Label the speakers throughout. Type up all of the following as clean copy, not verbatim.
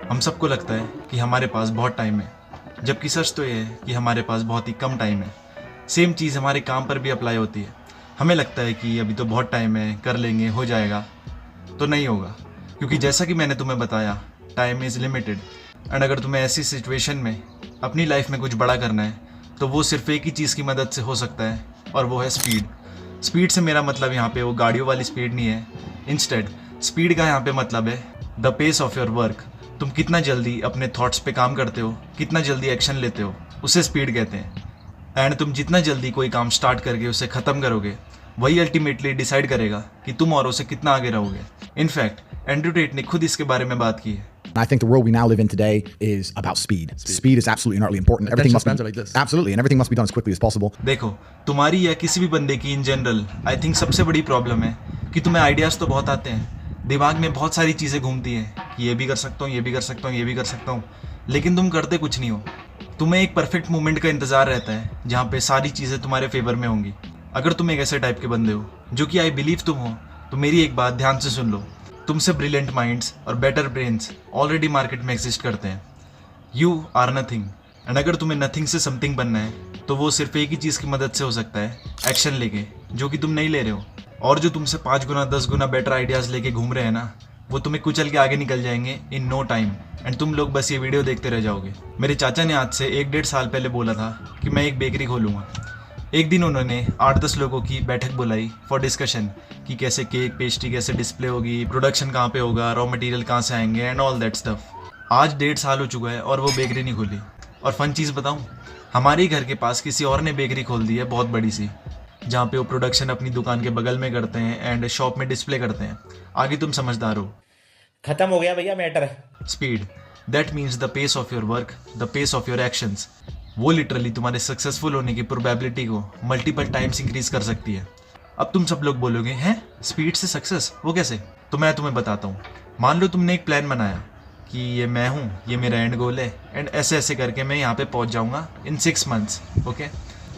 Speaker 1: हम सबको लगता है कि हमारे पास बहुत टाइम है, जबकि सच तो ये है कि हमारे पास बहुत ही कम टाइम है। सेम चीज़ हमारे काम पर भी अप्लाई होती है। हमें लगता है कि अभी तो बहुत टाइम है, कर लेंगे, हो जाएगा। तो नहीं होगा, क्योंकि जैसा कि मैंने तुम्हें बताया, टाइम इज़ लिमिटेड। एंड अगर तुम्हें ऐसी सिचुएशन में अपनी लाइफ में कुछ बड़ा करना है, तो वो सिर्फ एक ही चीज़ की मदद से हो सकता है, और वो है स्पीड। स्पीड से मेरा मतलब यहाँ पे वो गाड़ियों वाली स्पीड नहीं है। इंस्टेड स्पीड का यहाँ पे मतलब है the pace of your work. तुम कितना जल्दी अपने थॉट्स पे काम करते हो, कितना जल्दी एक्शन लेते हो, उसे स्पीड कहते हैं। एंड तुम जितना जल्दी कोई काम स्टार्ट करके उसे ख़त्म करोगे, वही अल्टीमेटली डिसाइड करेगा कि तुम और उसे कितना आगे रहोगे। इनफैक्ट एंड्रयू टेट ने खुद इसके बारे में बात की है।
Speaker 2: I think the world we now live in today is about speed. Speed is absolutely and utterly important. Everything must be
Speaker 3: like this.
Speaker 2: Absolutely, and everything must be done as quickly as possible.
Speaker 1: देखो, तुम्हारी या किसी भी बंदे की in general I think सबसे बड़ी problem है कि तुम्हें आइडियाज़ तो बहुत आते हैं, दिमाग में बहुत सारी चीज़ें घूमती हैं कि ये भी कर सकता हूँ, ये भी कर सकता हूँ, ये भी कर सकता हूँ, लेकिन तुम करते कुछ नहीं हो। तुम्हें एक परफेक्ट मोमेंट का इंतज़ार रहता है जहाँ पे सारी चीज़ें तुम्हारे फेवर में होंगी। अगर तुम एक ऐसे टाइप के बंदे हो जो कि आई बिलीव तुम हो, तो मेरी एक बात ध्यान से सुन लो। तुमसे ब्रिलियंट माइंड्स और बेटर ब्रेन्स ऑलरेडी मार्केट में एग्जिस्ट करते हैं। यू आर नथिंग, एंड अगर तुम्हें नथिंग से समथिंग बनना है, तो वो सिर्फ एक ही चीज़ की मदद से हो सकता है, एक्शन लेके, जो कि तुम नहीं ले रहे हो। और जो तुमसे 5 गुना 10 गुना बेटर आइडियाज़ लेके घूम रहे हैं ना, वो तुम्हें कुचल के आगे निकल जाएंगे इन नो टाइम, एंड तुम लोग बस ये वीडियो देखते रह जाओगे। मेरे चाचा ने आज से 1-1.5 साल पहले बोला था कि मैं एक बेकरी खोलूँगा। एक दिन उन्होंने 8-10 लोगों की बैठक बुलाई फॉर डिस्कशन कि कैसे केक पेस्ट्री कैसे डिस्प्ले होगी, प्रोडक्शन कहाँ पे होगा, रॉ मटेरियल कहाँ से आएंगे एंड ऑल दैट स्टफ। आज 1.5 साल हो चुका है और वो बेकरी नहीं खुली। और फन चीज़ बताऊँ, हमारे ही घर के पास किसी और ने बेकरी खोल दी है, बहुत बड़ी सी, जहाँ पे वो प्रोडक्शन अपनी दुकान के बगल में करते हैं एंड शॉप में डिस्प्ले करते हैं। आगे तुम समझदार हो।
Speaker 3: खत्म हो गया भैया matter.
Speaker 1: Speed, that means the pace of your work, the pace of your actions. वो लिटरली तुम्हारे सक्सेसफुल होने की प्रोबेबिलिटी को मल्टीपल टाइम्स इंक्रीज कर सकती है। अब तुम सब लोग बोलोगे, हैं स्पीड से सक्सेस, वो कैसे? तो मैं तुम्हें बताता हूँ। मान लो तुमने एक प्लान बनाया कि ये मैं हूँ, ये मेरा एंड गोल है, एंड ऐसे ऐसे करके मैं यहाँ पे पहुँच जाऊँगा इन 6 मंथ्स। ओके,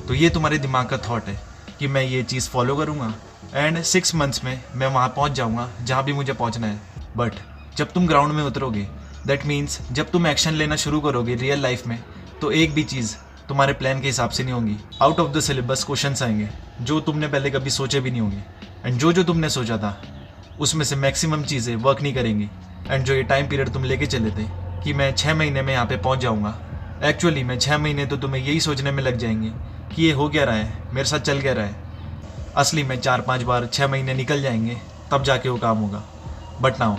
Speaker 1: तो ये तुम्हारे दिमाग का थॉट है कि मैं ये चीज़ फॉलो करूँगा एंड 6 मंथ्स में मैं वहाँ पहुँच जाऊँगा जहाँ भी मुझे पहुँचना है। बट जब तुम ग्राउंड में उतरोगे, दैट मीन्स जब तुम एक्शन लेना शुरू करोगे रियल लाइफ में, तो एक भी चीज़ तुम्हारे प्लान के हिसाब से नहीं होगी। Out of the syllabus questions आएंगे जो तुमने पहले कभी सोचे भी नहीं होंगे, एंड जो तुमने सोचा था उसमें से मैक्सिमम चीज़ें वर्क नहीं करेंगी। एंड जो ये टाइम पीरियड तुम लेके चले थे कि मैं 6 महीने में यहाँ पे पहुँच जाऊँगा, एक्चुअली में 6 महीने तो तुम्हें यही सोचने में लग जाएंगे कि ये हो क्या रहा है, मेरे साथ चल क्या रहा है। असली में 4-5 बार 6 महीने निकल जाएंगे, तब जाके वो काम होगा। बट नाउ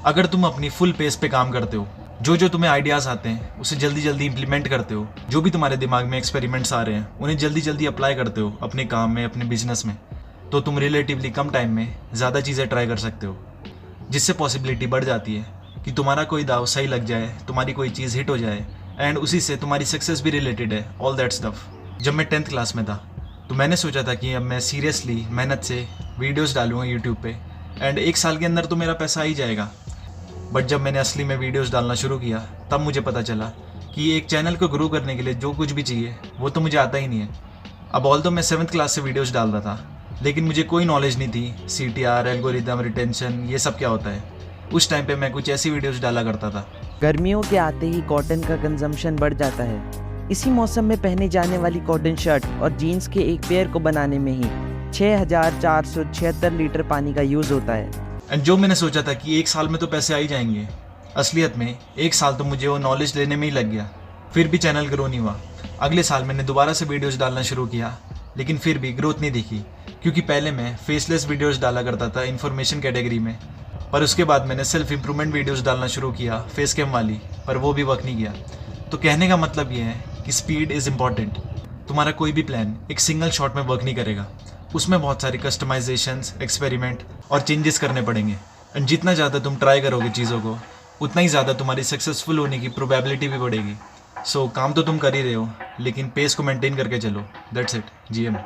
Speaker 1: अगर तुम अपनी फुल पेस पे काम करते हो, जो तुम्हें आइडियाज़ आते हैं उसे जल्दी जल्दी इंप्लीमेंट करते हो, जो भी तुम्हारे दिमाग में एक्सपेरिमेंट्स आ रहे हैं उन्हें जल्दी जल्दी अप्लाई करते हो अपने काम में, अपने बिजनेस में, तो तुम रिलेटिवली कम टाइम में ज़्यादा चीज़ें ट्राई कर सकते हो, जिससे पॉसिबिलिटी बढ़ जाती है कि तुम्हारा कोई दाव सही लग जाए, तुम्हारी कोई चीज़ हिट हो जाए, एंड उसी से तुम्हारी सक्सेस भी रिलेटेड है, ऑल दैट स्टफ। जब मैं 10th क्लास में था तो मैंने सोचा था कि अब मैं सीरियसली मेहनत से वीडियोज़ डालूँगा यूट्यूब पे, एंड 1 साल के अंदर तो मेरा पैसा आ ही जाएगा। बट जब मैंने असली में वीडियोस डालना शुरू किया, तब मुझे पता चला कि एक चैनल को ग्रो करने के लिए जो कुछ भी चाहिए वो तो मुझे आता ही नहीं है। अब ऑल्दो मैं 7th क्लास से वीडियोस डाल रहा था, लेकिन मुझे कोई नॉलेज नहीं थी CTR, एल्गोरिदम, रिटेंशन, ये सब क्या होता है। उस टाइम पे मैं कुछ ऐसी वीडियोस डाला करता था।
Speaker 4: गर्मियों के आते ही कॉटन का कंजम्पशन बढ़ जाता है। इसी मौसम में पहने जाने वाली कॉटन शर्ट और जीन्स के एक पेयर को बनाने में ही 6476 लीटर पानी का यूज़ होता है।
Speaker 1: एंड जो मैंने सोचा था कि 1 साल में तो पैसे आ ही जाएंगे, असलियत में 1 साल तो मुझे वो नॉलेज लेने में ही लग गया, फिर भी चैनल ग्रो नहीं हुआ। अगले साल मैंने दोबारा से वीडियोस डालना शुरू किया, लेकिन फिर भी ग्रोथ नहीं दिखी, क्योंकि पहले मैं फेसलेस वीडियोस डाला करता था इन्फॉर्मेशन कैटेगरी में, पर उसके बाद मैंने सेल्फ इम्प्रूवमेंट वीडियोस डालना शुरू किया फेस कैम वाली, पर वो भी वर्क नहीं किया। तो कहने का मतलब ये है कि स्पीड इज़ इम्पॉर्टेंट। तुम्हारा कोई भी प्लान एक सिंगल शॉट में वर्क नहीं करेगा, उसमें बहुत सारी कस्टमाइजेशंस, एक्सपेरिमेंट और चेंजेस करने पड़ेंगे। एंड जितना ज़्यादा तुम ट्राई करोगे चीज़ों को, उतना ही ज़्यादा तुम्हारी सक्सेसफुल होने की प्रोबेबिलिटी भी बढ़ेगी। सो काम तो तुम कर ही रहे हो, लेकिन पेस को मेंटेन करके चलो। That's it, GM।